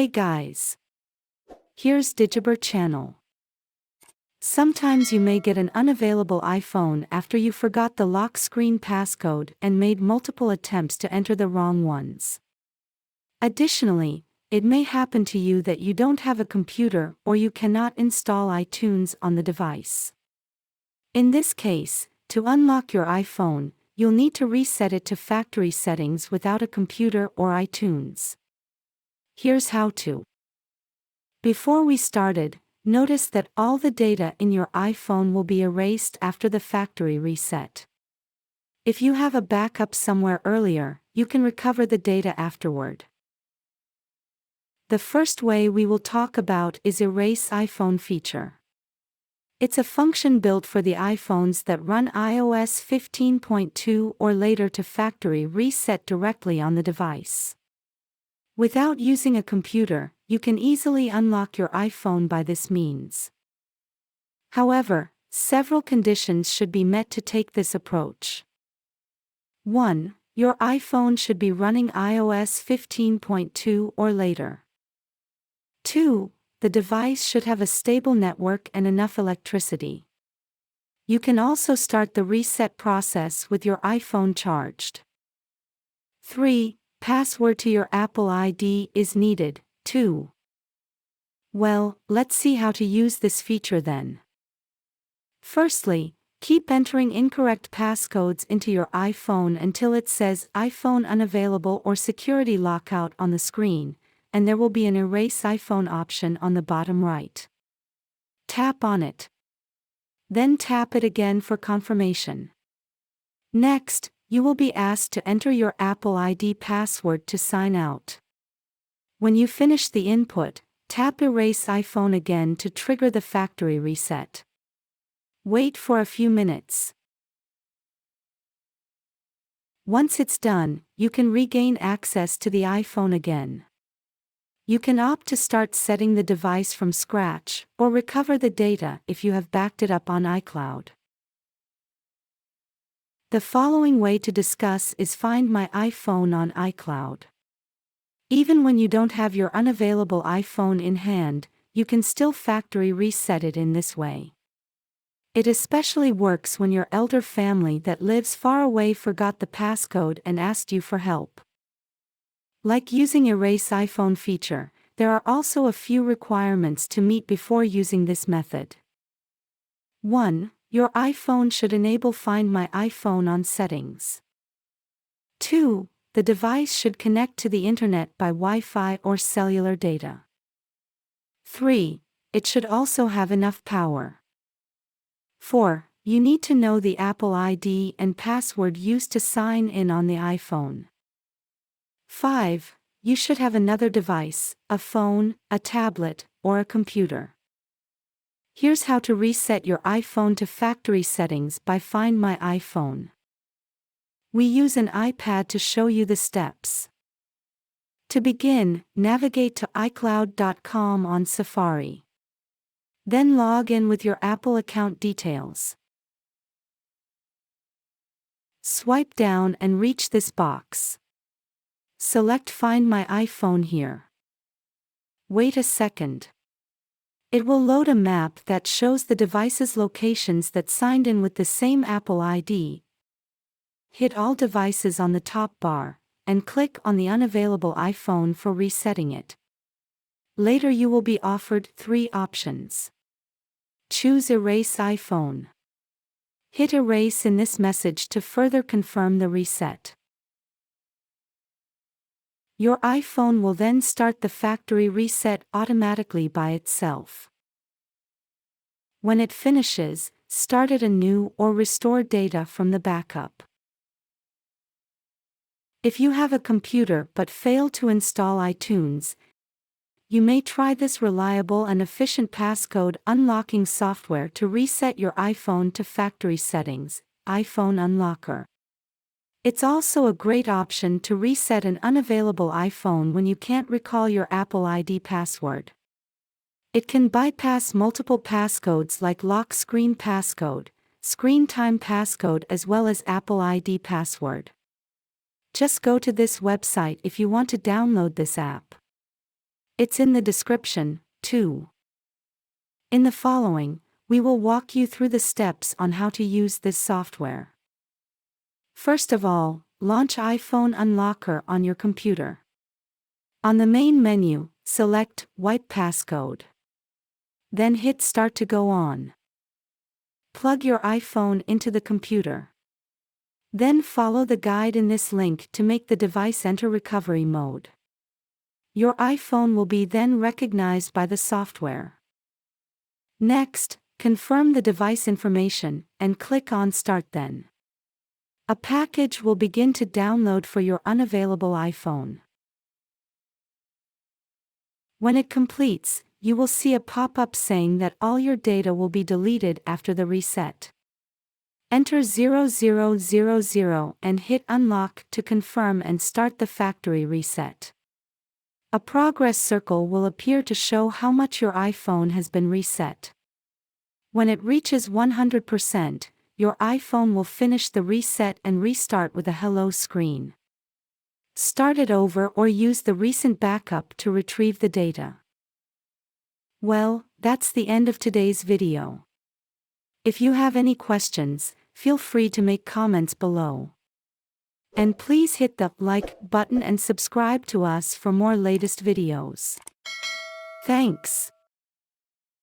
Hey guys! Here's Digibur channel. Sometimes you may get an unavailable iPhone after you forgot the lock screen passcode and made multiple attempts to enter the wrong ones. Additionally, it may happen to you that you don't have a computer or you cannot install iTunes on the device. In this case, to unlock your iPhone, you'll need to reset it to factory settings without a computer or iTunes. Here's how to. Before we started, notice that all the data in your iPhone will be erased after the factory reset. If you have a backup somewhere earlier, you can recover the data afterward. The first way we will talk about is Erase iPhone feature. It's a function built for the iPhones that run iOS 15.2 or later to factory reset directly on the device. Without using a computer, you can easily unlock your iPhone by this means. However, several conditions should be met to take this approach. 1. Your iPhone should be running iOS 15.2 or later. 2. The device should have a stable network and enough electricity. You can also start the reset process with your iPhone charged. 3. Password to your Apple ID is needed, too. Well, let's see how to use this feature then. Firstly, keep entering incorrect passcodes into your iPhone until it says iPhone unavailable or security lockout on the screen, and there will be an Erase iPhone option on the bottom right. Tap on it. Then tap it again for confirmation. Next, you will be asked to enter your Apple ID password to sign out. When you finish the input, tap Erase iPhone again to trigger the factory reset. Wait for a few minutes. Once it's done, you can regain access to the iPhone again. You can opt to start setting the device from scratch, or recover the data if you have backed it up on iCloud. The following way to discuss is Find My iPhone on iCloud. Even when you don't have your unavailable iPhone in hand, you can still factory reset it in this way. It especially works when your elder family that lives far away forgot the passcode and asked you for help. Like using Erase iPhone feature, there are also a few requirements to meet before using this method. 1. Your iPhone should enable Find My iPhone on settings. 2. The device should connect to the internet by Wi-Fi or cellular data. 3. It should also have enough power. 4. You need to know the Apple ID and password used to sign in on the iPhone. 5. You should have another device, a phone, a tablet, or a computer. Here's how to reset your iPhone to factory settings by Find My iPhone. We use an iPad to show you the steps. To begin, navigate to iCloud.com on Safari. Then log in with your Apple account details. Swipe down and reach this box. Select Find My iPhone here. Wait a second. It will load a map that shows the device's locations that signed in with the same Apple ID. Hit All Devices on the top bar, and click on the unavailable iPhone for resetting it. Later you will be offered 3 options. Choose Erase iPhone. Hit Erase in this message to further confirm the reset. Your iPhone will then start the factory reset automatically by itself. When it finishes, start it anew or restore data from the backup. If you have a computer but fail to install iTunes, you may try this reliable and efficient passcode unlocking software to reset your iPhone to factory settings, iPhone Unlocker. It's also a great option to reset an unavailable iPhone when you can't recall your Apple ID password. It can bypass multiple passcodes like lock screen passcode, screen time passcode as well as Apple ID password. Just go to this website if you want to download this app. It's in the description, too. In the following, we will walk you through the steps on how to use this software. First of all, launch iPhone Unlocker on your computer. On the main menu, select Wipe Passcode. Then hit Start to go on. Plug your iPhone into the computer. Then follow the guide in this link to make the device enter recovery mode. Your iPhone will be then recognized by the software. Next, confirm the device information and click on Start then. A package will begin to download for your unavailable iPhone. When it completes, you will see a pop-up saying that all your data will be deleted after the reset. Enter 0000 and hit Unlock to confirm and start the factory reset. A progress circle will appear to show how much your iPhone has been reset. When it reaches 100%, your iPhone will finish the reset and restart with a hello screen. Start it over or use the recent backup to retrieve the data. Well, that's the end of today's video. If you have any questions, feel free to make comments below. And please hit the like button and subscribe to us for more latest videos. Thanks.